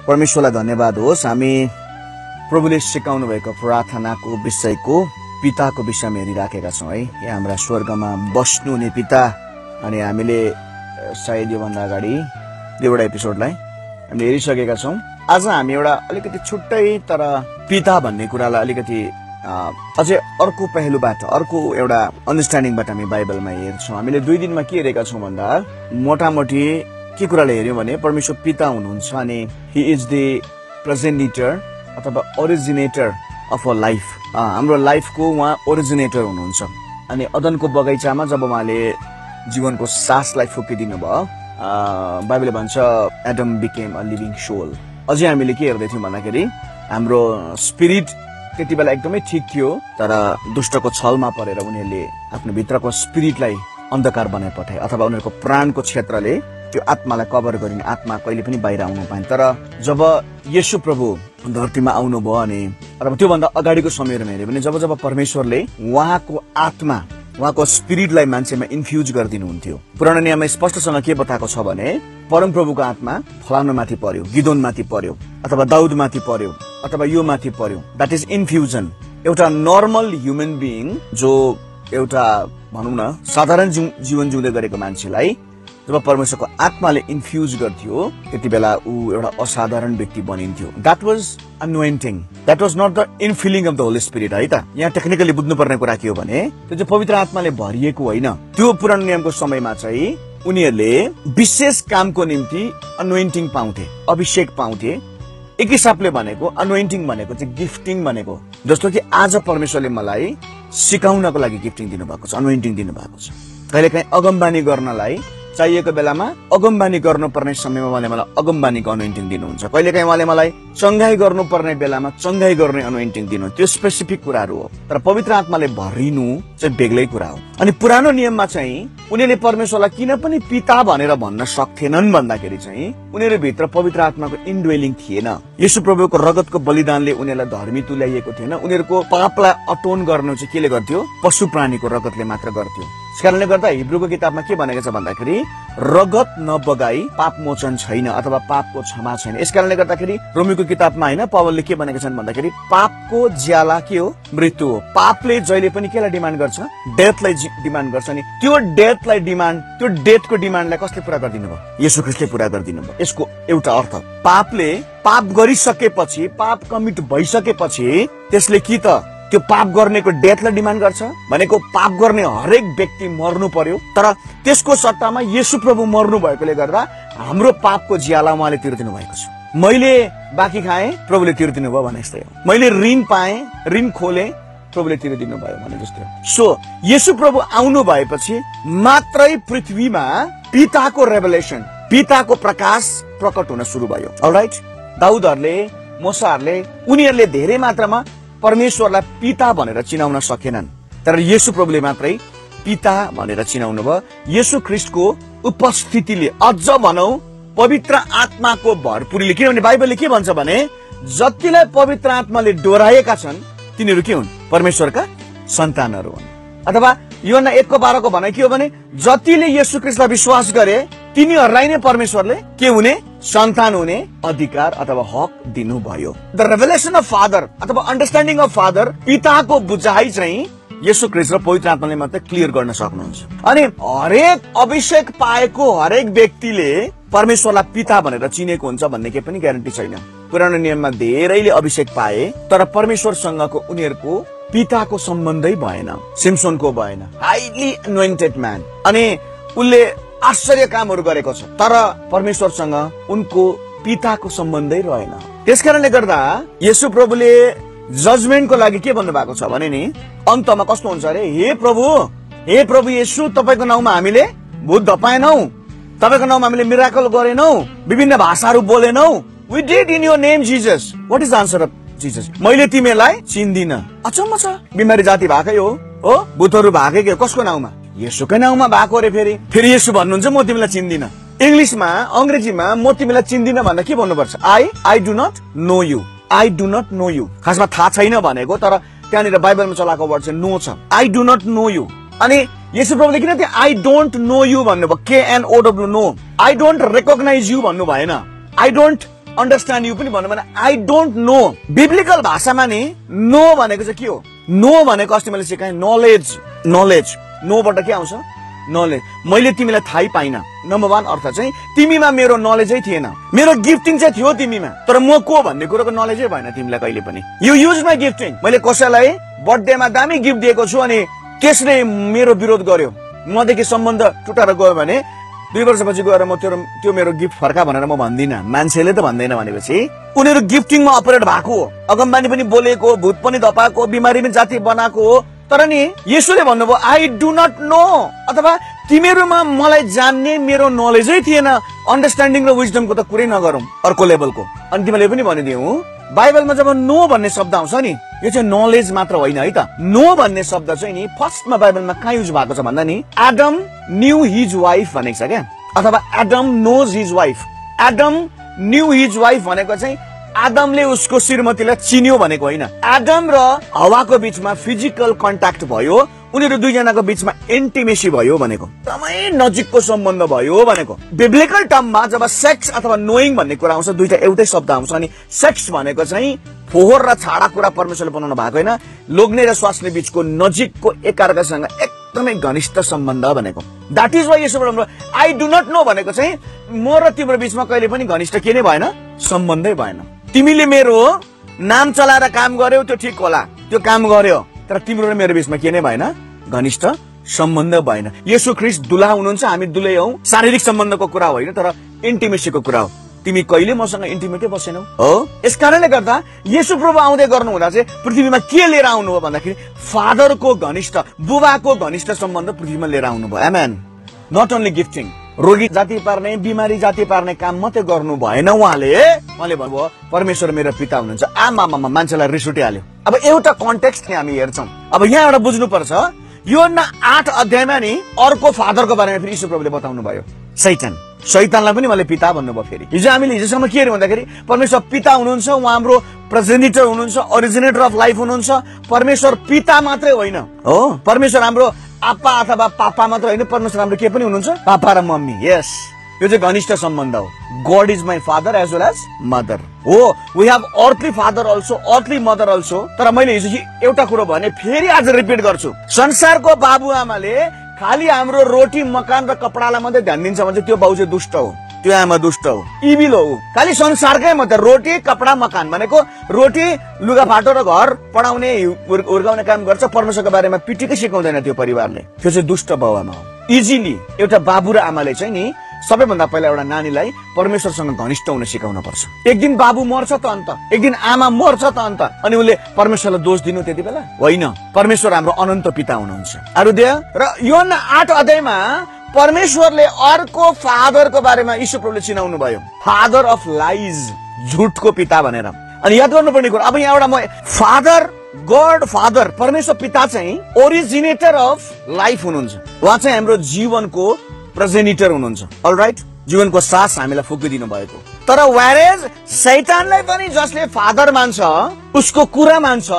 परमेश्वरलाई धन्यवाद होस्। हामी प्रभुले सिकाउनु भएको प्रार्थनाको विषयको पिताको विषयमा हेरिराखेका छौँ है। यहाँ हाम्रा स्वर्गमा बस्नुहुने पिता, अनि हामीले सायद योभन्दा अगाडि दुईवटा एपिसोडलाई हामीले हेरिसकेका छौँ। आज हामी एउटा अलिकति छुट्टै तर पिता भन्ने कुरालाई अलिकति अझै अर्को पहलुबाट, अर्को एउटा अन्डरस्ट्यान्डिङबाट हामी बाइबलमा हेर्छौँ। हामीले 2 दिनमा के हेरेका छौँ भन्दा मोटामोटी के कुराले हेर्यौँ भने परमेश्वर पिता हुनुहुन्छ अनि ही इज द प्रेजेन्टेटर अथवा ओरिजिनेटर अफ अ लाइफ। हाम्रो लाइफको उहाँ ओरिजिनेटर हुनुहुन्छ। अनि अदनको बगैँचामा जब उहाँले जीवनको सासलाई फुकिदिनु भयो, बाइबलले भन्छ Adam became a living soul. अझै हामीले के हेर्दै थियौँ भन्दाखेरि हाम्रो स्पिरिट त्यति बेला एकदमै ठिक थियो, तर दुष्टको छलमा परेर उनीहरूले आफ्नो भित्रको स्पिरिटलाई अन्धकार बनाइ पठाए, अथवा उनीहरूको प्राणको क्षेत्रले त्यो आत्मालाई कभर गरिने, आत्मा कहिले पनि बाहिर आउनु पाएन। तर जब येशू प्रभु धरतीमा आउनुभयो अनि अथवा त्योभन्दा अगाडिको समयमा हेऱ्यो भने जब परमेश्वरले उहाँको आत्मा, उहाँको स्पिरिटलाई मान्छेमा इन्फ्युज गरिदिनुहुन्थ्यो। पुरानो नियममा स्पष्टसँग के बताएको छ भने परमप्रभुको आत्मा फलानु माथि पर्यो, गिदोन माथि पर्यो, अथवा दाउद माथि पर्यो, अथवा यो माथि पर्यो। That is infusion. एउटा नर्मल ह्युमन बिइङ जो एउटा भनौँ न साधारण जीवन जिउँदै गरेको मान्छेलाई जब परमेश्वरको आत्माले इन्फ्युज गर्थ्यो त्यति बेला ऊ एउटा असाधारण व्यक्ति बनिन्थ्यो। That was anointing, that was not the infilling of the Holi spirit है त। यहाँ टेक्निकली बुझ्नुपर्ने कुरा के हो भने त्यो चाहिँ पवित्र आत्माले भरिएको होइन। त्यो पुरानो नियमको समयमा चाहिँ उनीहरूले विशेष कामको निम्ति अनोइन्टिङ पाउँथे, अभिषेक पाउँथे। एक हिसाबले भनेको अनोइन्टिङ भनेको चाहिँ गिफ्टिङ भनेको। जस्तो कि आज परमेश्वरले मलाई सिकाउनको लागि गिफ्टिङ दिनुभएको छ, अनोइन्टिङ दिनुभएको छ। कहिलेकाहीँ अगमबानी गर्नलाई चाहिएको बेलामा अगमबानी गर्नुपर्ने समयमा उहाँले मलाई अगमबानीको अनोइन्टिङ दिनुहुन्छ। कहिलेकाहीँ उहाँले मलाई चङ्गाई गर्नुपर्ने बेलामा चङ्गाई गर्ने अनोइन्टिङ दिनुहुन्छ। त्यो स्पेसिफिक कुराहरू हो, तर पवित्र आत्माले भरिनु चाहिँ बेग्लै कुरा हो। अनि पुरानो नियममा चाहिँ उनीहरूले परमेश्वरलाई किन पनि पिता भनेर भन्न सक्थेनन् भन्दाखेरि चाहिँ उनीहरू भित्र पवित्र आत्माको इन्डवेलिङ थिएन। येशू प्रभुको रगतको बलिदानले उनीहरूलाई धर्मी तुल्याइएको थिएन। उनीहरूको पापलाई अटोन गर्नु चाहिँ केले गर्थ्यो? पशु प्राणीको रगतले मात्र गर्थ्यो। यसकारणले गर्दा हिब्रूको किताबमा के भनेको छ भन्दाखेरि रगत नबगाई पाप मोचन छैन अथवा पापको क्षमा छैन। यसकारणले गर्दाखेरि रोमीको किताबमा होइन पौलले के भनेका छन् भन्दाखेरि पापको ज्याला के हो? मृत्यु हो। पापले जहिले पनि केलाई डिमान्ड गर्छ? डेथलाई डिमान्ड गर्छ। अनि त्यो डेथलाई डिमान्ड, त्यो डेथको डिमान्डलाई कसले पुरा गरिदिनु भयो? येशू ख्रीष्टले पुरा गरिदिनु भयो। यसको एउटा अर्थ पापले पाप गरिसकेपछि, पाप कमिट भइसकेपछि त्यसले कि त त्यो पाप गर्नेको डेथलाई डिमान्ड गर्छ भनेको पाप गर्ने हरेक व्यक्ति मर्नु पर्यो। तर त्यसको सट्टामा येशू प्रभु मर्नु भएकोले गर्दा हाम्रो पापको ज्याला उहाँले तिर्दिनु भएको छ। मैले बाँकी खाएँ, प्रभुले तिर्दिनु भयो भने जस्तै हो। मैले ऋण पाएँ, ऋण खोले, प्रभुले तिर्दिनु भयो भने जस्तै हो। सो येशू प्रभु आउनु भएपछि मात्रै पृथ्वीमा पिताको रेभलेसन, पिताको प्रकाश प्रकट हुन सुरु भयो। अलराइट, दाउदहरूले, मोसाहरूले उनीहरूले धेरै मात्रामा परमेश्वरलाई पिता भनेर चिनाउन सकेनन्, तर येशू प्रभुले मात्रै पिता भनेर चिनाउनु भयो। येशू ख्रीष्टको उपस्थितिले, अझ भनौं पवित्र आत्माको भरपुरीले, किनभने बाइबलले के भन्छ भने जतिलाई पवित्र आत्माले डोराएका छन् तिनीहरू के हुन्? परमेश्वरका सन्तानहरू हुन्। अथवा योहन्ना 1:12 को भनाइ के हो भने जतिले येशू ख्रीष्टलाई विश्वास गरे तिनीहरूलाई नै परमेश्वरले के हुने? सन्तान हुने अधिकार अथवा हक दिनुभयो। द रेभलेसन अफ फादर अथवा अन्डरस्ट्यान्डिङ अफ फादर, पिताको बुझाइ चाहिँ येशू ख्रीष्ट र पवित्र आत्माले मात्रै क्लियर गर्न सक्नुहुन्छ। अनि हरेक अभिषेक पाएको हरेक व्यक्तिले परमेश्वरलाई पिता भनेर चिनेको हुन्छ भन्ने केही पनि ग्यारेन्टी छैन। पुरानो नियममा धेरैले अभिषेक पाए तर परमेश्वरसँगको उनीहरूको पिताको सम्बन्धै भएन। सिम्सोनको भएन, हाइली एनोइन्टेड म्यान, अनि उसले आश्चर्य कामहरू गरेको छ तर परमेश्वरसँग उनको पिताको सम्बन्धै रहेन। त्यसकारणले गर्दा येशू प्रभुले जजमेन्टको लागि के भन्नु भएको छ भने नि अन्तमा कस्तो हुन्छ अरे, हे प्रभु येशू, तपाईको नाउँमा हामीले भूत धपाएनौ, तपाईको नाउँमा हामीले मिराकल गरेनौ, विभिन्न भाषाहरू बोलेनौ। We did in your name Jesus. What is the answer of Jesus? मैले तिमीलाई चिन्दिन। अचम्म छ, बिमारी जाति भएकै हो, भूतहरू भएकै के? कसको नाउँमा? येशूकै नाउँमा भएको रे। फेरि येशू भन्नुहुन्छ म तिमीलाई चिन्दिन। इंग्लिशमा, अंग्रेजीमा म तिमीलाई चिन्दिन भन्दा के भन्नुपर्छ? I do not know you, I do not know you. खासमा थाहा छैन भनेको, तर त्यहाँनिर बाइबलमा चलाएको वर्ड चाहिँ नो छ। I do not know you. अनि येशू प्रभुले किन त्यो आई डोन्ट नो यु भन्नुभयो? KNOW, know. I don't recognise you भन्नु भएन, आई डोन्ट अन्डरस्ट्यान्ड यु पनि भन्नु भने आई डोन्ट नो। बिब्लिकल भाषामा नि नो भनेको चाहिँ के हो? नो भनेको अस्ति मैले सिकाएँ नलेज। नलेज नोबाट के आउँछ? नलेज। मैले तिमीलाई थाहै पाइन। नम्बर 1 अर्थ चाहिँ तिमीमा मेरो नलेजै थिएन, मेरो गिफ्टिङ चाहिँ थियो तिमीमा, तर म को भन्ने कुरोको नलेजै भएन तिमीलाई कहिले पनि। You use my gifting. मैले कसैलाई बर्थडेमा दामी गिफ्ट दिएको छु अनि त्यसले मेरो विरोध गर्यो, मदेखि सम्बन्ध टुटाएर गयो भने 2 वर्षपछि गएर म त्यो मेरो गिफ्ट फर्का भनेर म भन्दिनँ। मान्छेले त भन्दैन भनेपछि उनीहरू गिफ्टिङमा अपरेट भएको हो, अगमबानी पनि बोलेको, भूत पनि धपाएको, बिमारी पनि जाति बनाएको हो। तर नि येशूले भन्नुभयो आई डु नट नो, अथवा तिमीहरूमा मलाई जान्ने मेरो नलेजै थिएन। अन्डरस्ट्यान्डिङ र विजडमको त कुरै नगरौँ अर्को लेभलको। अनि तिमीले पनि भनिदिउँ बाइबलमा जब नो भन्ने शब्द आउँछ नि यो चाहिँ नलेज मात्र होइन है त। नो भन्ने शब्द चाहिँ नि फर्स्टमा बाइबलमा कहाँ युज भएको छ भन्दा नि एडम न्यू हिज वाइफ भनेको छ क्या, अथवा एडम नोज हिज वाइफ। एडम न्यू हिज वाइफ भनेको चाहिँ आदमले उसको श्रीमतीलाई चिन्यो भनेको होइन। आदम र हवाको बीचमा फिजिकल कन्ट्याक्ट भयो, उनीहरू दुईजनाको बीचमा इन्टिमेसी भयो भनेको, एकदमै नजिकको सम्बन्ध भयो भनेको। बिब्लिकल टर्ममा जब सेक्स अथवा नोइङ भन्ने कुरा आउँछ दुईटा एउटै शब्द आउँछ। अनि सेक्स भनेको चाहिँ फोहोर र छाडा कुरा परमेश्वरले बनाउनु भएको होइन, लोग्ने र स्वास्नी बीचको नजिकको एकअर्कासँग एकदमै घनिष्ठ सम्बन्ध भनेको। द्याट इज वाइ यसो हाम्रो आई डु नट नो भनेको चाहिँ म र तिम्रो बीचमा कहिले पनि घनिष्ठ के नै भएन, सम्बन्धै भएन। तिमीले मेरो नाम चलाएर काम गर्यौ त्यो ठिक होला, त्यो काम गर्यो, तर तिम्रो र मेरो बीचमा के नै भएन, घनिष्ठ सम्बन्ध भएन। येशू ख्रीष्ट दुल्हा हुनुहुन्छ, हामी दुलै हौ। शारीरिक सम्बन्धको कुरा होइन तर इन्टिमेसीको कुरा हो। तिमी कहिले मसँग इन्टिमेटै बसेनौ हो। यस कारणले गर्दा येशू प्रभु आउँदै गर्नु हुँदा चाहिँ पृथ्वीमा के लिएर आउनु हो भन्दाखेरि फादरको घनिष्ठ, बुबाको घनिष्ठ सम्बन्ध पृथ्वीमा लिएर आउनु भयो। आमेन। नट ओन्ली गिफ्टिङ, रोगी जाति पार्ने, बिमारी जाति पार्ने काम मात्रै गर्नु भएन। उहाँले भन्नुभयो परमेश्वर मेरो पिता हुनुहुन्छ। आमामा मान्छेलाई रिस उठिहाल्यो। अब एउटा कन्टेक्स्ट हामी हेर्छौँ। अब यहाँ एउटा बुझ्नुपर्छ, योहन्ना 8 अध्यायमा नि अर्को फादरको बारेमा फेरि यीशु प्रभुले बताउनु भयो, शैतान। शैतानलाई पनि मैले पिता भन्नुभयो। फेरि हिजोसम्म के हेर्यो भन्दाखेरि परमेश्वर पिता हुनुहुन्छ, उहाँ हाम्रो प्रेजेन्टेटर हुनुहुन्छ, ओरिजिनेटर अफ लाइफ हुनुहुन्छ। परमेश्वर पिता मात्रै होइन हो, परमेश्वर हाम्रो आप्पा अथवा पापा मात्र होइन, परमेश्वर हाम्रो के पनि हुनुहुन्छ, पापा र मम्मी। यस, यो चाहिँ घनिष्ठ सम्बन्ध हो। God is my father as well as mother हो। We have earthly father also, earthly mother also. तर मैले हिजो एउटा कुरो भने फेरि आज रिपिट गर्छु, संसारको बाबुआमाले खालि हाम्रो रोटी मकान र कपडालाई मात्रै ध्यान दिन्छ भने त्यो बाउ चाहिँ दुष्ट हो, त्यो आमा दुष्ट हो, इभिल हो। खालि संसारकै मात्रै रोटी कपडा मकान भनेको रोटी लुगा फाटो र घर पढाउने हुर्काउने काम गर्छ, परमेश्वरको बारेमा पिटिकै सिकाउँदैन त्यो परिवारले। त्यो चाहिँ दुष्ट बाउ आमा हो। इजिली एउटा बाबु र आमाले चाहिँ नि सबैभन्दा पहिला एउटा नानीलाई परमेश्वरसँग घनिष्ठ हुन सिकाउन पर्छ। एक दिन बाबु मर्छ त अन्त, एक दिन आमा मर्छ त अन्त, अनि उसले परमेश्वरलाई दोष दिनु त्यति बेला होइन। परमेश्वर हाम्रो अनन्त पिता हुनुहुन्छ। अरू देव र योहन्ना 8 अध्यायमा परमेश्वरले अर्को फादरको बारेमा यीशु प्रभुले चिनाउनु भयो, फादर अफ लाइज, झुटको पिता भनेर। अनि याद गर्नुपर्ने कुरा, अब यहाँ एउटा म फादर, गॉड फादर, परमेश्वर पिता चाहिँ ओरिजिनेटर अफ लाइफ हुनुहुन्छ। उहाँ चाहिँ हाम्रो जीवनको प्रेजेन्टेटर हुनुहुन्छ। अलराइट, जीवनको सास हामीलाई फुकिदिनु भएको। तर व्हेरेज शैतानलाई पनि जसले फादर मान्छ, उसको कुरा मान्छ,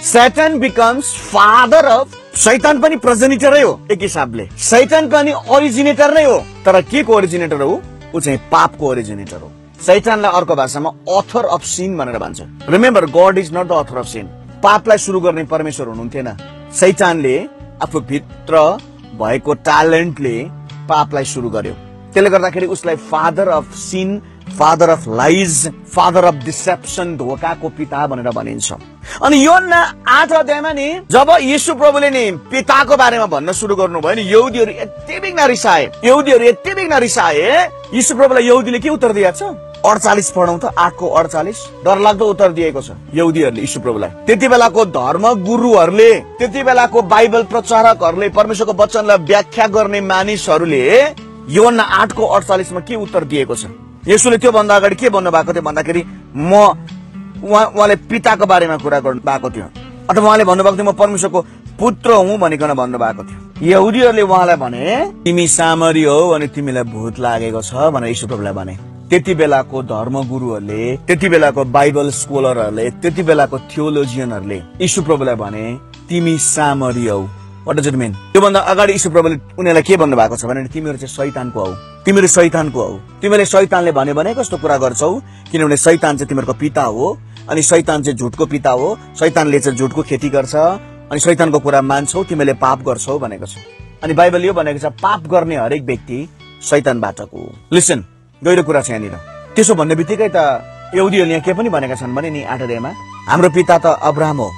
शैतान बिकम्स फादर अफ, शैतान पनि प्रेजेन्टेटरै हो एक हिसाबले, शैतान पनि ओरिजिनेटर नै हो। तर के को ओरिजिनेटर हो? ऊ चाहिँ पापको ओरिजिनेटर हो। शैतानलाई अर्को भाषामा अथर अफ सिन भनेर भन्छ। Remember, God is not the author of sin. पापलाई सुरु गर्ने परमेश्वर हुनुहुन्थेन, शैतानले आफू भित्र भएको ट्यालेन्टले पापलाई सुरु गर्यो। त्यसले गर्दाखेरि उसलाई father of sin, father of lies, father of deception, धोकाको पिता भनेर भनिन्छ। अनि योहन्ना 8 अध्यायमा नि जब यीशु प्रभुले नि पिताको बारेमा भन्न सुरु गर्नुभयो नि यहुदीहरू यति बिघ्न रिसाए। यीशु प्रभुलाई यहुदीले के उत्तर दिएको छ? 48 पढौं त, 8 को 48। डरलाग्दो उत्तर दिएको छ यहुदीहरूले यीशु प्रभुलाई। त्यति बेलाको धर्म गुरुहरूले, त्यति बेलाको बाइबल प्रचारकहरूले, परमेश्वरको वचनलाई व्याख्या गर्ने मानिसहरूले योहन्ना 8 को 48 मा के उत्तर दिएको छ? येशूले त्यो भन्दा अगाडि के भन्नु भएको थियो भन्दाखेरि उहाँले पिताको बारेमा कुरा गर्नु भएको थियो, अथवा उहाँले भन्नुभएको थियो म परमेश्वरको पुत्र हुँ भनिकन भन्नुभएको थियो। यहुदीहरूले उहाँलाई भने तिमी सामरी हौ अनि तिमीलाई भूत लागेको छ भनेर यीशु प्रभुलाई भने। त्यति बेलाको धर्मगुरुहरूले, त्यति बेलाको बाइबल स्कोलरहरूले, त्यति बेलाको थियोलोजियनहरूले यीशु प्रभुलाई भने तिमी सामरी हौ। What does it mean? त्योभन्दा अगाडि यीशु प्रभुले उनीहरूलाई के भन्नु भएको छ भने तिमीहरू चाहिँ शैतानको हौ। तिमीहरू शैतानको हौ। तिमीले शैतानले भन्यो भने कस्तो कुरा गर्छौ, किनभने शैतान चाहिँ तिमीहरूको पिता हो, अनि शैतान चाहिँ झुटको पिता हो। शैतानले चाहिँ झुटको खेती गर्छ, अनि शैतानको कुरा मान्छौ, तिमीले पाप गर्छौ भनेको छ। अनि बाइबल यो भनेको छ, पाप गर्ने हरेक व्यक्ति शैतानबाटको हो। लिसन, गहिरो कुरा छ यहाँनिर। त्यसो भन्ने बित्तिकै त यहुदीहरूले यहाँ के पनि भनेका छन् भने नि 8 अध्यायमा, हाम्रो पिता त अब्राहम हो।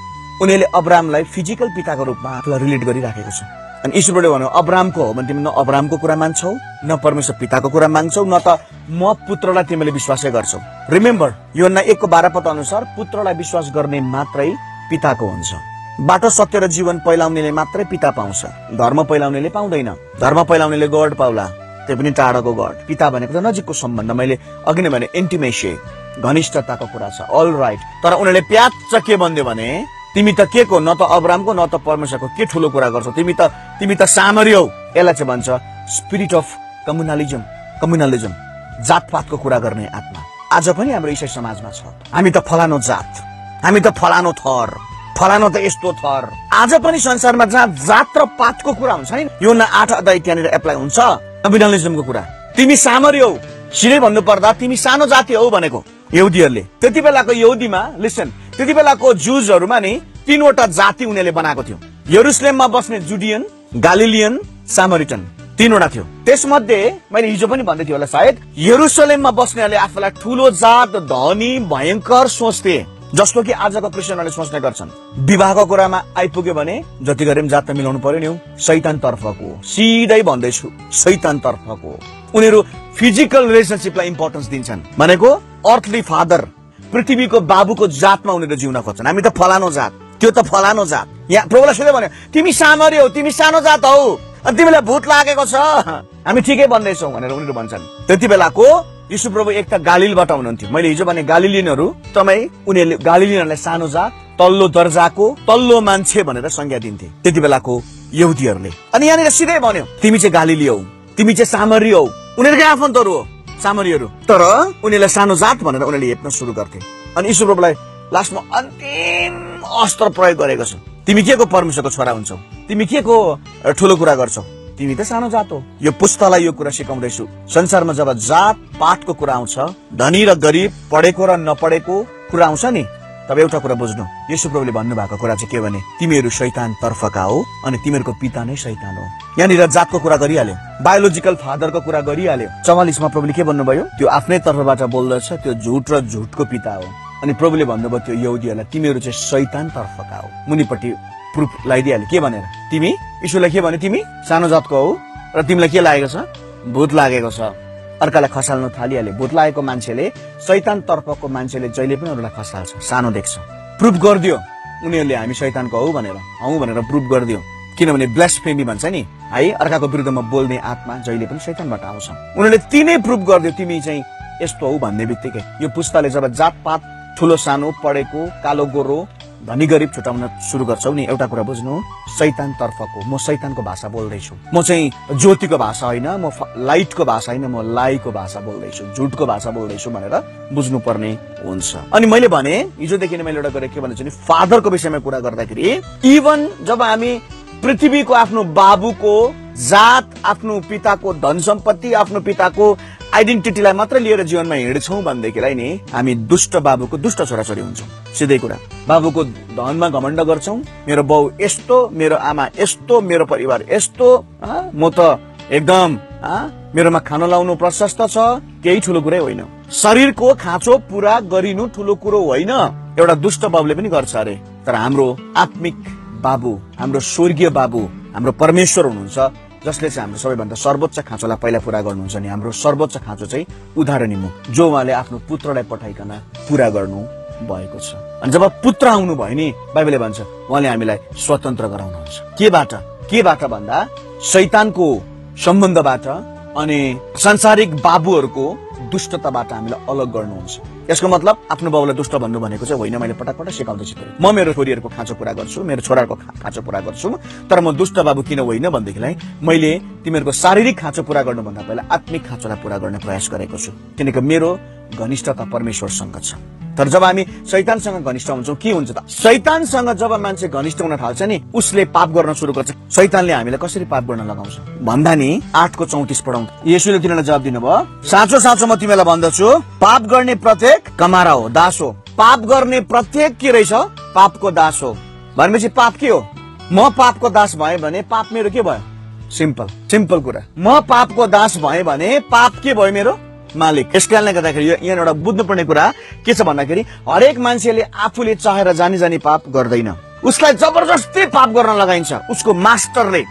उनीहरूले अब्राहमलाई फिजिकल पिताको रूपमा रिलेट गरिराखेको छ। अनि ईश्वरले भन्यो अब्राहमको हो भने तिमी न अब्राहमको कुरा मान्छौ, न परमेश्वर पिताको कुरा मान्छौ, न त म पुत्रलाई तिमीले विश्वासै गर्छौ। रिमेम्बर, यूहन्ना 1:12 पद अनुसार पुत्रलाई विश्वास गर्ने मात्रै पिताको हुन्छ। बाटो, सत्य र जीवन पैलाउनेले मात्रै पिता पाउँछ, धर्म पैलाउनेले पाउँदैन। धर्म पैलाउनेले गॉड पाउला, त्यो पनि टाढाको गॉड। पिता भनेको त नजिकको सम्बन्ध, मैले अघि नै भने इन्टिमेसी, घनिष्ठताको कुरा छ। अल राइट, तर उनीहरूले प्याच के भन्दियो भने तिमी त के को, न त अब्राहमको न त परमेश्वरको, के ठुलो कुरा गर्छौ तिमी त सामरी हौ। यसलाई चाहिँ भन्छ स्पिरिट अफ कम्युनलिजम, जातपातको कुरा गर्ने आत्मा। आज पनि हाम्रो ईसाई समाजमा छ। हामी त फलानो जात, हामी त फलानो थर, फलानो त यस्तो थर। आज पनि संसारमा जहाँ जात र पातको कुरा हुन्छ नि, यूहन्ना 8 अध्याय त्यहाँनिर एप्लाई हुन्छ कम्युनलिजमको कुरा। तिमी सामरी हौ, सिधै भन्नु पर्दा तिमी सानो जाति हौ भनेको यहुदीहरूले। त्यति बेलाको यहुदीमा, लिसन, त्यति बेलाको जुजहरूमा नि 3वटा जाति उनीहरूले बनाएको थियो। यरुसलेममा बस्ने जुडियन, गालिलियन, सामरिटन, 3वटा थियो। त्यसमध्ये मैले हिजो पनि भन्दै थिएँ होला सायद, यरुसलेममा बस्नेहरूले आफूलाई ठुलो जात, धनी, भयंकर सोच्थे, जस्तो कि आजको क्रिस्चियनहरूले सोच्ने गर्छन्। विवाहको कुरामा आइपुग्यो भने जति गरे पनि जात त मिलाउनु पर्यो नि हौ। शैतान तर्फको, सिधै भन्दैछु शैतान तर्फको। उनीहरू फिजिकल रिलेसनशिपलाई इम्पोर्टेन्स दिन्छन्, भनेको अर्थली फादर, पृथ्वीको बाबुको जातमा उनीहरू जिउन खोज्छन्। हामी त फलानो जात, त्यो त फलानो जात। यहाँ प्रभुले सिधै भन्यो तिमी सामरी हौ, तिमी सानो जात हौ, अनि तिमीलाई भूत लागेको छ, हामी ठिकै भन्दैछौ भनेर उनीहरू भन्छन्। त्यति बेलाको यीशु प्रभु एक त गालिलबाट हुनुहुन्थ्यो। मैले हिजो भने गालिलियनहरू उनीहरूले गालिलियनहरूलाई सानो जात, तल्लो दर्जाको, तल्लो मान्छे भनेर संज्ञा दिन्थे त्यति बेलाको यहुदीहरूले। अनि यहाँनिर सिधै भन्यो तिमी चाहिँ गालिली हौ, तिमी चाहिँ सामरी हौ। उनीहरूकै आफन्तहरू हो सामरीहरू, तर उनीहरूलाई सानो जात भनेर उनीहरूले हेप्न सुरु गर्थे। अनि यीशु प्रभुलाई लास्टमा अन्तिम अस्त्र प्रयोग गरेको छ। तिमी के को परमेश्वरको छोरा हुन्छौ, तिमी के को ठुलो कुरा गर्छौ, तिमी त सानो जात हो। यो पुस्तालाई यो कुरा सिकाउँदैछु। संसारमा जब जात पातको कुरा आउँछ, धनी र गरिब, पढेको र नपढेको कुरा आउँछ नि, तब एउटा कुरा बुझ्नु, यीशु प्रभुले भन्नुभएको कुरा चाहिँ के भने तिमीहरू शैतान तर्फका हो, अनि तिमीहरूको पिता नै शैतान हो। यहाँनिर जातको कुरा गरिहाल्यो, बायोलोजिकल फादरको कुरा गरिहाल्यो। 44मा प्रभुले के भन्नुभयो, त्यो आफ्नै तर्फबाट बोल्दछ, त्यो झुट र झुटको पिता हो। अनि प्रभुले भन्नुभयो त्यो यहुदीहरूलाई तिमीहरू चाहिँ शैतान तर्फका हो। मुनिपट्टि प्रुफ लगाइदिइहाल्यो के भनेर, तिमी यीशुलाई के भने तिमी सानो जातको हौ र तिमीलाई के लागेको छ, भूत लागेको छ। अर्कालाई खसाल्न थालिहाल्यो। भूत लागेको मान्छेले, शैतान तर्फको मान्छेले जहिले पनि अरूलाई खसाल्छ, सानो देख्छ। प्रुफ गरिदियो उनीहरूले हामी शैतानको हौ भनेर प्रुफ गरिदियो। किनभने ब्लास्फेमी भन्छ नि है, अर्काको विरुद्धमा बोल्ने आत्मा जहिले पनि शैतानबाट आउँछ। उनीहरूले तिनै प्रुफ गरिदियो तिमी चाहिँ यस्तो हौ भन्ने बित्तिकै यो पुस्ताले जब जातपात, ठुलो सानो, पढेको, कालो गोरो, धनी गरिब छुटाउन सुरु गर्छौ नि, एउटा कुरा बुझ्नु, शैतान तर्फको। म शैतानको भाषा बोल्दैछु, म चाहिँ ज्योतिको भाषा होइन, म लाइटको भाषा होइन, म लाईको भाषा बोल्दैछु, झुटको भाषा बोल्दैछु भनेर बुझ्नु पर्ने हुन्छ। अनि मैले भने हिजोदेखि नै मैले एउटा गरेँ के भन्छु नि, फादरको विषयमा कुरा गर्दाखेरि इभन जब हामी पृथ्वीको आफ्नो बाबुको जात, आफ्नो पिताको धन सम्पत्ति, आफ्नो पिताको आइडेन्टिटीलाई मात्र लिएर जीवनमा हिँड्छौँ भनेदेखिलाई नि हामी दुष्ट बाबुको दुष्ट छोराछोरी हुन्छौँ। सिधै कुरा, बाबुको धनमा घमण्ड गर्छौँ, मेरो बाउ यस्तो, मेरो आमा यस्तो, मेरो परिवार यस्तो, म त एकदम मेरोमा खाना लाउनु प्रशस्त छ, केही ठुलो कुरै होइन। शरीरको खाँचो पूरा गरिनु ठुलो कुरो होइन, एउटा दुष्ट बाबुले पनि गर्छ अरे। तर हाम्रो आत्मिक बाबु, हाम्रो स्वर्गीय बाबु, हाम्रो परमेश्वर हुनुहुन्छ, जसले चाहिँ हाम्रो सबैभन्दा सर्वोच्च खाँचोलाई पहिला पूरा गर्नुहुन्छ नि। हाम्रो सर्वोच्च खाँचो चाहिँ उदाहरणीय जो उहाँले आफ्नो पुत्रलाई पठाइकन पूरा गर्नु भएको छ। अनि जब पुत्र आउनु भयो नि, बाइबलले भन्छ उहाँले हामीलाई स्वतन्त्र गराउनुहुन्छ। केबाट भन्दा शैतानको सम्बन्धबाट अनि सांसारिक बाबुहरूको दुष्टताबाट हामीलाई अलग गर्नुहुन्छ। यसको मतलब आफ्नो बाबुलाई दुष्ट भन्नु भनेको चाहिँ होइन। मैले पटक सिकाउँदैछु, म मेरो छोरीहरूको खाँचो पूरा गर्छु, मेरो छोराको खाँचो पूरा गर्छु, तर म दुष्ट बाबु किन होइन भनेदेखिलाई मैले तिमीहरूको शारीरिक खाँचो पूरा गर्नुभन्दा पहिला आत्मिक खाँचोलाई पूरा गर्ने प्रयास गरेको छु, किनकि मेरो घनिष्ठता परमेश्वरसँग छ। तर जब हामी शैतानसँग घनिष्ठ हुन्छौँ के हुन्छ त? शैतानसँग जब मान्छे घनिष्ठ हुन थाल्छ नि उसले पाप गर्न सुरु गर्छ। शैतानले हामीलाई कसरी पाप गर्न लगाउँछ भन्दा नि 8:34 पढौँ। येशूले तिनीहरूलाई जवाब दिनुभयो, साँचो साँचो म तिमीलाई भन्दछु, पाप गर्ने प्रत्येक कमारा हो, दास हो। पाप गर्ने प्रत्येक के रहेछ? पापको दास हो। भनेपछि पाप के हो? म पापको दास भएँ भने पाप मेरो के भयो? सिम्पल कुरा। म पापको दास भएँ भने पाप के भयो? मेरो मालिक। यस कारणले गर्दाखेरि यहाँ एउटा बुझ्नुपर्ने कुरा के छ भन्दाखेरि हरेक मान्छेले आफूले चाहेर जानी जानी पाप गर्दैन, उसलाई जबरजस्ती पाप गर्न लगाइन्छ उसको मास्टरले।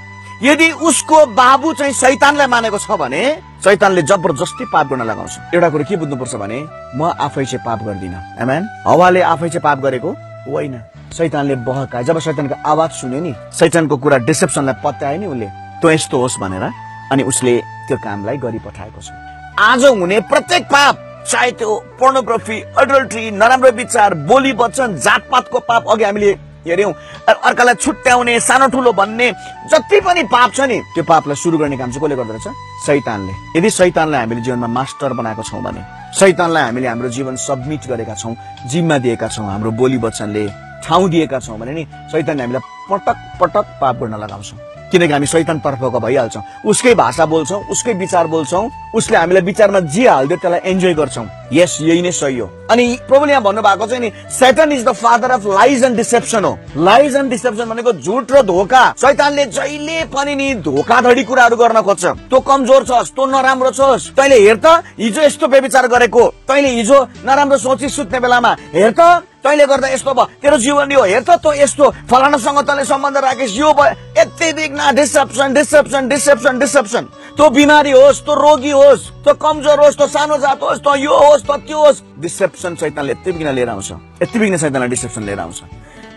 यदि उसको बाबु चाहिँ शैतानलाई मानेको छ भने शैतानले जबरजस्ती पाप गर्न लगाउँछ। एउटा कुरो के बुझ्नुपर्छ भने म आफै चाहिँ पाप गर्दिन। आमेन। हवाले आफै चाहिँ पाप गरेको होइन, शैतानले बहकाए। जब शैतानको आवाज सुन्यो नि, शैतानको कुरा डिसेप्सनलाई पत्यायो नि उसले, त्यो यस्तो होस् भनेर, अनि उसले त्यो कामलाई गरी पठाएको छ। आज हुने प्रत्येक पाप, चाहे त्यो पोर्नोग्राफी, एडल्ट्री, नराम्रो विचार, बोली वचन, जातपातको पाप, अघि हामीले हेर्यौं अर्कालाई छुट्याउने, सानो ठुलो भन्ने जति पनि पाप छ नि त्यो पापलाई सुरु गर्ने काम चाहिँ कसले गर्दो रहेछ? शैतानले। यदि शैतानलाई हामीले जीवनमा मास्टर बनाएको छौं भने, शैतानलाई हामीले हाम्रो जीवन सबमिट गरेका छौं, जिम्मा दिएका छौं, हाम्रो बोली वचनले ठाउँ दिएका छौं भने नि शैतानले हामीलाई पटक पटक पाप गर्न लगाउँछ। किनकि हामी शैतान तर्फको भइहाल्छौं, उसकै भाषा बोल्छौं, उसकै विचार बोल्छौं, उसले हामीलाई विचारमा जे हाल्दियो त्यसलाई एन्जोय गर्छौं। यस, यही नै सही हो। अनि प्रभुले यहाँ भन्नु भएको चाहिँ नि सैतान is the father of lies and deception हो। लाइज एन्ड डिसेप्सन भनेको झुट र धोका। शैतानले जहिले पनि नि धोकाधडी कुराहरू गर्न खोज्छ। तँ कमजोर छस्, तँ नराम्रो छस्, तैँले हेर त हिजो यस्तो व्यभिचार गरेको, तैँले हिजो नराम्रो सोची सुत्ने बेलामा हेर त तैँले गर्दा यस्तो भयो, तेरो जीवन यो हेर त, तँ यस्तो फलानासँग तँले सम्बन्ध राखेस्, यो भयो। यति बिघ्न डिसेप्सन डिसेप्सन डिसेप्सन डिसेप्सन। तँ बिमारी होस्, तँ रोगी होस्, तँ कमजोर होस्, तँ सानो जात होस्, तँ यो होस्, तँ त्यो होस्, डिसेप्सन शैतानले यति बिघ्न लिएर आउँछ। यति बिघ्न शैतानले डिसेप्सन लिएर आउँछ।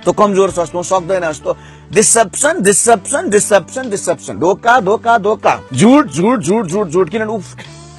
तँ कमजोर छस्, तँ सक्दैनस्, तँ डिसेप्सन डिसेप्सन डिसेप्सन डिसेप्सन, धोका धोका धोका, झुट झुट झुट झुट झुट। किनभने ऊ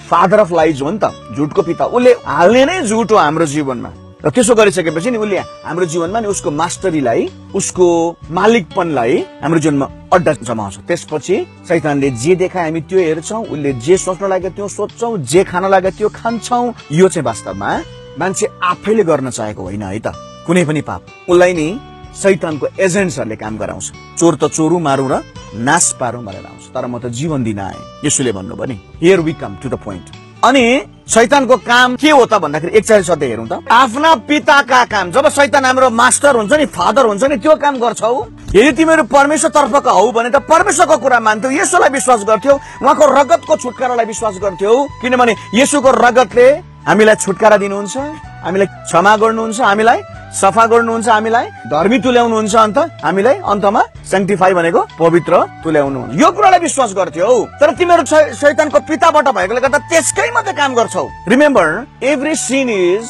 फादर अफ लाइज हो नि त, झुटको पिता। उसले हाल्ने नै झुट हो हाम्रो जीवनमा। र त्यसो गरिसकेपछि नि उसले हाम्रो जीवनमा नि उसको मास्टरीलाई, उसको मालिकपनलाई हाम्रो जीवनमा अड्डा जमाउँछ। त्यसपछि शैतानले जे देखाए हामी त्यो हेर्छौं, उसले जे सोच्न लाग्यो त्यो सोच्छौं, जे खान लाग्यो त्यो खान्छौं। यो चाहिँ वास्तवमा मान्छे आफैले गर्न चाहेको होइन है त, कुनै पनि पाप। उसलाई नि शैतानको एजेन्ट्सहरूले काम गराउँछ। चोर त चोरू, मारौँ र नाश पारौँ भनेर आउँछ, तर म त जीवन दिन आएँ, यसुले भन्नुभयो नि। Here we come to the point. अनि शैतानको काम के हो त भन्दाखेरि 41 अध्याय हेरौँ त। आफ्ना पिताका काम। जब शैतान हाम्रो मास्टर हुन्छ नि, फादर हुन्छ नि, त्यो काम गर्छौ। यदि तिमीहरू परमेश्वर तर्फका हौ भने त परमेश्वरको कुरा मान्थ्यौ, येशूलाई विश्वास गर्थ्यौ, उहाँको रगतको छुटकारालाई विश्वास गर्थ्यौ। किनभने येशूको रगतले हामीलाई छुटकारा दिनुहुन्छ, हामीलाई क्षमा गर्नुहुन्छ, हामीलाई सफा गर्नुहुन्छ, हामीलाई धर्मी तुल्याउनुहुन्छ, अन्त हामीलाई अन्तमा सेन्टिफाई भनेको पवित्र तुल्याउनु। यो कुरालाई विश्वास गर्थ्यौ। तर तिमीहरू शैतानको पिताबाट भएकोले गर्दा त्यसकै मात्रै काम गर्छौ। Remember, every sin is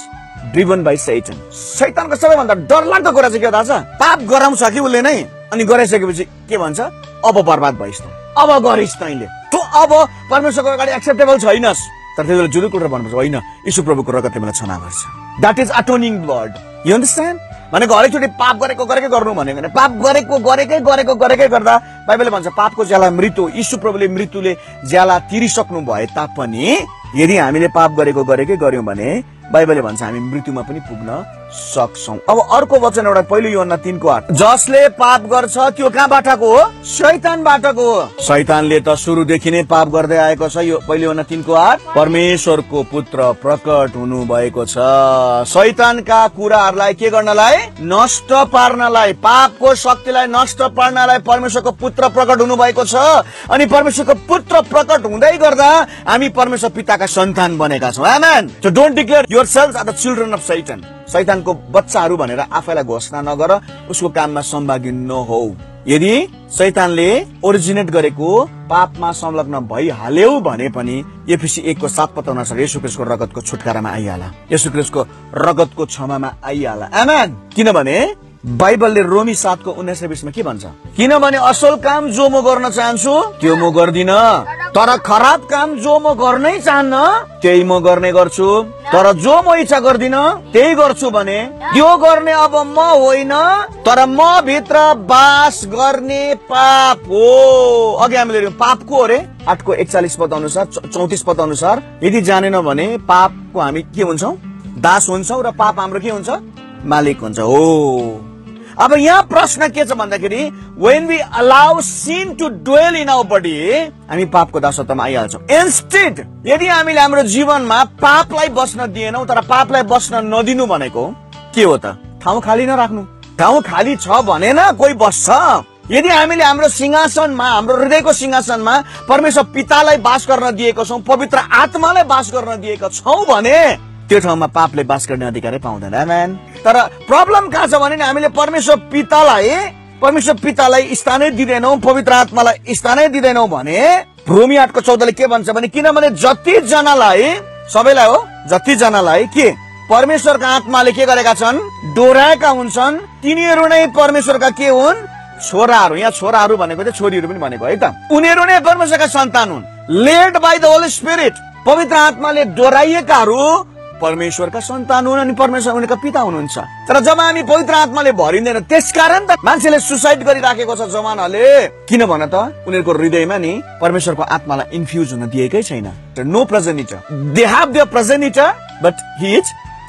driven by Satan. शैतानको सबैभन्दा डरलाग्दो कुरा चाहिँ के थाहा छ? पाप गराउँछ कि उसले नै, अनि गराइसकेपछि के भन्छ? अब बर्बाद भइस् त, अब गरिस् तैँले, तँ अब परमेश्वरको अगाडि एक्सेप्टेबल छैनस्। तर त्यो बेला जुलुक कुरा भन्नुपर्छ, होइन, यीशु प्रभुको रगतले मलाई क्षमा गर्छ। That is atoning blood. You understand? भनेको हरेकचोटि पाप गरेको गर्नु भनेको होइन, पाप गरेकै गर्दा बाइबलले भन्छ पापको ज्याला मृत्यु। यीशु प्रभुले मृत्युले ज्याला तिरिसक्नु भए तापनि यदि हामीले पाप गरेकै गर्यौं भने बाइबलले भन्छ हामी मृत्युमा पनि पुग्न सक्छौं। अब अर्को वचन एउटा 1 यूहन्ना 3:8, जसले पाप गर्छ त्यो कहाँबाटको हो? शैतानबाटको हो। शैतानले त सुरुदेखि नै पाप गर्दै आएको छ। यो 1 यूहन्ना 3:8, परमेश्वरको पुत्र प्रकट हुनु भएको छ शैतानका कुराहरूलाई के गर्नलाई? नष्ट पार्नलाई, पापको शक्तिलाई नष्ट पार्नलाई परमेश्वरको पुत्र प्रकट हुनु भएको छ। अनि परमेश्वरको पुत्र प्रकट हुँदै गर्दा हामी परमेश्वर पिताका सन्तान बनेका छौं। Amen. So don't declare yourselves are the children of Satan. शैतानको बच्चाहरू भनेर आफैलाई घोषणा नगर, उसको काममा संभागी नहौ। यदि शैतानले ओरिजिनेट गरेको पापमा संलग्न भइहाल्यौ भने पनि एफिसी 1:7 अनुसार येशू ख्रीष्टको रगतको छुटकारामा आइहाला, येशू ख्रीष्टको रगतको क्षमामा आइहाला। आमेन। किनभने बाइबलले रोमी 7:19-20 के भन्छ? किनभने असल काम जो म गर्न चाहन्छु त्यो म गर्दिन, तर खराब काम जो म गर्नै चाहन्न त्यही म गर्ने गर्छु। तर जो म इच्छा गर्दिन त्यही गर्छु भने त्यो गर्ने अब म होइन, तर म भित्र बास गर्ने पाप हो। अघि हामीले पापको अरे 8:41 अनुसार 34 अनुसार यदि जानेन भने पापको हामी के हुन्छौं? दास हुन्छौं र पाप हाम्रो के हुन्छ? मालिक हुन्छ। हो, अब यहाँ प्रश्न के छ भन्दाखेरि when we allow sin to dwell in our body, हामी पापको दासत्वमा आइहाल्छौं। Instead, यदि हामीले हाम्रो जीवनमा पापलाई बस्न दिएनौं, तर पापलाई बस्न नदिनु भनेको के हो त? ठाउँ खाली नराख्नु। ठाउँ खाली छ भने न कोही बस्छ। यदि हामीले हाम्रो सिंहासनमा, हाम्रो हृदयको सिंहासनमा परमेश्वर पितालाई बास गर्न दिएको छौं, पवित्र आत्मालाई बास गर्न दिएका छौं भने त्यो ठाउँमा पापले बास गर्ने अधिकारै पाउँदैन। आमेन। तर प्रब्लम कहाँ छ भने हामीले परमेश्वर पितालाई स्थानै दिँदैनौं, पवित्र आत्मालाई स्थानै दिँदैनौं भने रोमी 8 को 14 के भन्छ भने किनभने जति जनालाई के परमेश्वरका आत्माले के गरेका छन्? डोराएका हुन्छन्, तिनीहरू नै परमेश्वरका के हुन्? छोराहरू। यहाँ छोराहरू भनेको चाहिँ छोरीहरू पनि भनेको है त। उनीहरू नै परमेश्वरका सन्तान हुन्। Led by the Holi Spirit, पवित्र आत्माले डोराइएकाहरू परमेश्वरका सन्तान हुन् अनि परमेश्वर उनीका पिता हुनुहुन्छ। तर जब हामी पवित्र आत्माले भरिँदैन, त्यसकारण त मान्छेले सुसाइड गरिराखेको छ जमानाले। किन भन त? उनीहरूको हृदयमा नि परमेश्वरको आत्मालाई इन्फ्युज हुन दिएकै छैन। No progenitor, they have their progenitor but he is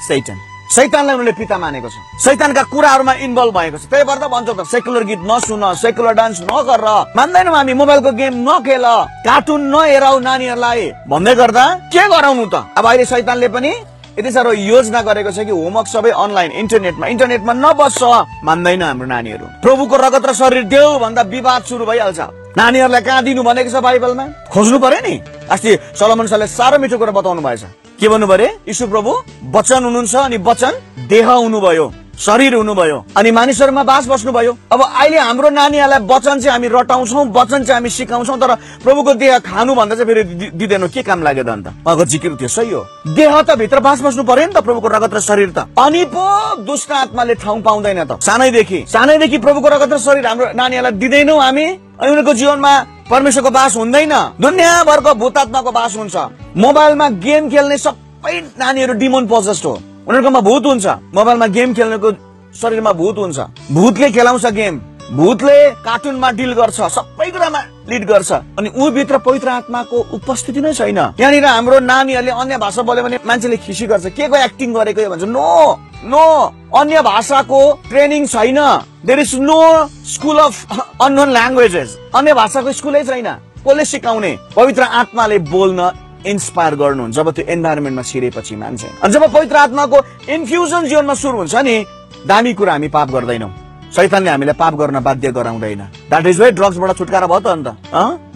Satan. शैतानलाई उनीहरूले पिता मानेको छ, शैतानका कुराहरूमा इन्भल्भ भएको छ। त्यही भएर त भन्छौँ त सेकुलर गीत नसुन, सेकुलर डान्स नगर, मान्दैनौँ हामी, मोबाइलको गेम नखेल, कार्टुन नहेराउ नानीहरूलाई भन्दै गर्दा के गराउनु त? अब अहिले शैतानले पनि यति साह्रो योजना गरेको छ कि होमवर्क सबै अनलाइन इन्टरनेटमा नबस्छ। मान्दैन हाम्रो नानीहरू। प्रभुको रगत र शरीर देऊ भन्दा विवाद सुरु भइहाल्छ। नानीहरूलाई कहाँ दिनु भनेको छ बाइबलमा? खोज्नु पर्यो नि। अस्ति सलोमन सरले साह्रो मिठो कुरा बताउनु भएछ। के भन्नु पर्यो? यीशु प्रभु वचन हुनुहुन्छ अनि वचन देह हुनुभयो, शरीर हुनुभयो अनि मानिसहरूमा बास बस्नुभयो। अब अहिले हाम्रो नानीहरूलाई वचन चाहिँ हामी रटाउँछौँ, वचन चाहिँ हामी सिकाउँछौँ, तर प्रभुको देह खानु भन्दा चाहिँ फेरि दिँदैनौँ। के काम लाग्यो त अन्त? उहाँको जिकिर त्यो सही हो। देह त भित्र बास बस्नु पर्यो नि त, प्रभुको रगत र शरीर त। अनि पो दुष्ट आत्माले ठाउँ पाउँदैन त। सानैदेखि प्रभुको रगत र शरीर हाम्रो नानीहरूलाई दिँदैनौँ हामी, अनि उनीहरूको जीवनमा परमेश्वरको बास हुँदैन। दुनियाँभरको भूतात्माको बास हुन्छ। मोबाइलमा गेम खेल्ने सबै नानीहरू डिमोन पोजेस्ड हो। उनीहरूकोमा भूत हुन्छ। मोबाइलमा गेम खेल्नेको शरीरमा भूत हुन्छ। भूतले खेलाउँछ गेम, भूतले कार्टुनमा डिल गर्छ, सबै कुरामा लिड गर्छ। अनि ऊ भित्र पवित्र आत्माको उपस्थिति नै छैन। यहाँनिर हाम्रो नानीहरूले अन्य भाषा बोल्यो भने मान्छेले खिसी गर्छ, के को एक्टिङ गरेको यो भन्छ। नो, अन्य भाषाको ट्रेनिङ छैन। There is no school of unknown languages. अन्य भाषाको स्कुलै छैन। कसले सिकाउने? पवित्र आत्माले बोल्न इन्स्पायर गर्नुहुन्छ जब त्यो एन्भाइरोमेन्टमा छिरेपछि मान्छे। अनि जब पवित्र आत्माको इन्फ्युजन जीवनमा सुरु हुन्छ नि, दामी कुरा हामी पाप गर्दैनौँ। शैतानले हामीलाई पाप गर्न बाध्य गराउँदैन। द्याट इज वाइ ड्रग्सबाट छुटकारा भयो त अन्त।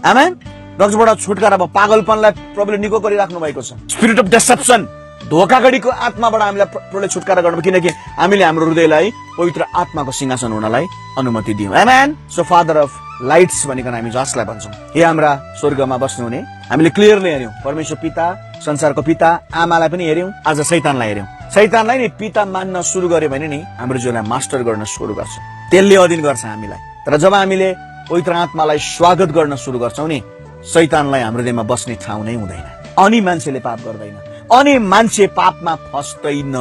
आमेन। ड्रग्सबाट छुटकारा भयो। पागलपनलाई प्रभुले निको गरिराख्नु भएको छ। स्पिरिट अफ डिसेप्सन, धोखाधडीको आत्माबाट हामीलाई प्रभुले छुटकारा गर्नु, किनकि हामीले हाम्रो हृदयलाई पवित्र आत्माको सिंहासन हुनलाई अनुमति दियौँ। आमेन। सो फादर अफ लाइट्स भनिकन हामी जसलाई भन्छौँ, हे हाम्रा स्वर्गमा बस्नुहुने, हामीले क्लियरली हेर्यौँ परमेश्वर पिता, संसारको पिता, आमालाई पनि हेर्यौँ, आज शैतानलाई हेर्यौँ। शैतानलाई नि पिता मान्न सुरु गर्यो भने नि हाम्रो जीवनलाई मास्टर गर्न सुरु गर्छ, त्यसले अधीन गर्छ हामीलाई। तर जब हामीले पवित्र आत्मालाई स्वागत गर्न सुरु गर्छौँ नि, शैतानलाई हाम्रो हृदयमा बस्ने ठाउँ नै हुँदैन। अनि मान्छेले पाप गर्दैन, अनि मान्छे पापमा फस्दैन।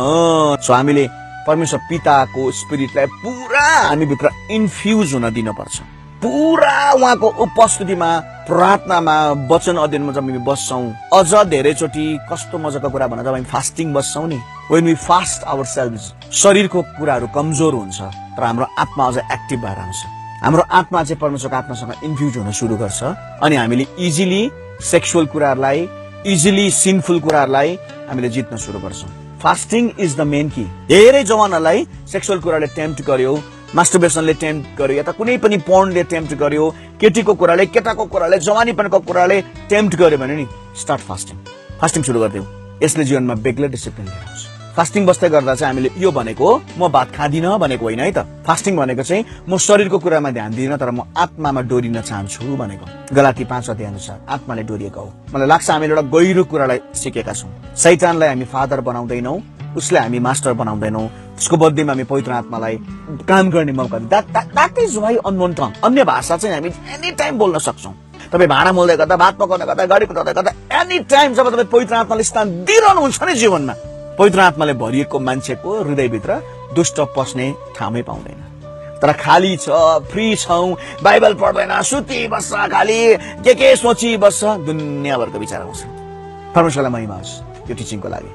सो हामीले परमेश्वर पिताको स्पिरिटलाई पुरा हामीभित्र इन्फ्युज हुन दिनुपर्छ। पुरा उहाँको उपस्थितिमा, प्रार्थनामा, वचन अध्ययनमा जब हामी बस्छौँ, अझ धेरैचोटि कस्तो मजाको कुरा भन्न, जब हामी फास्टिङ बस्छौँ नि, when we fast ourselves, शरीरको कुराहरू कमजोर हुन्छ तर हाम्रो आत्मा अझ एक्टिभ भएर आउँछ। हाम्रो आत्मा चाहिँ परमेश्वरको आत्मासँग इन्फ्युज हुन सुरु गर्छ अनि हामीले इजिली सेक्सुअल कुराहरूलाई, इजिली सिनफुल कुराहरूलाई हामीले जित्न सुरु गर्छौँ। फास्टिङ इज द मेन की। धेरै जवानहरूलाई सेक्सुअल कुराले टेम्प्ट गर्यो, मास्टरबेसनले टेम्प्ट गर्यो, या त कुनै पनि पोर्नले टेम्प्ट गर्यो, केटीको कुराले, केटाको कुराले, जवानीपनको कुराले टेम्प्ट गर्यो भने नि स्टार्ट फास्टिङ। फास्टिङ सुरु गरिदेऊ। यसले जीवनमा बेग्लै डिसिप्लिन लिएर आउँछ। फास्टिङ बस्दै गर्दा चाहिँ हामीले यो भनेको म भात खादिनँ भनेको होइन है त। फास्टिङ भनेको चाहिँ म शरीरको कुरामा ध्यान दिदिनँ तर म आत्मामा डोरिन चाहन्छु भनेको। गलाती 5 अध्याय अनुसार आत्माले डोरिएको हो। मलाई लाग्छ हामीले एउटा गहिरो कुरालाई सिकेका छौँ। शैतानलाई हामी फादर बनाउँदैनौँ, उसले हामी मास्टर बनाउँदैनौँ, उसको बदलीमा हामी पवित्र आत्मालाई काम गर्ने मौका दिन्छौँ। That is why unknown tongue. अन्य भाषा चाहिँ हामी एनी टाइम बोल्न सक्छौँ। तपाईँ भाँडा मोल्दै गर्दा, भात पकाउँदै गर्दा, गाडी कुदाउँदै गर्दा, एनी टाइम जब तपाईँ पवित्र आत्माले स्थान दिइरहनुहुन्छ नि जीवनमा, पवित्र आत्माले भरिएको मान्छेको हृदयभित्र दुष्ट पस्ने ठाउँमै पाउँदैन। तर खाली छ, फ्री छौँ, बाइबल पढ्दैन, सुती बस्छ, खाली के सोची बस्छ, दुनियाँभरको विचार आउँछ। परमेश्वरलाई महिमा होस् यो टिचिङको लागि।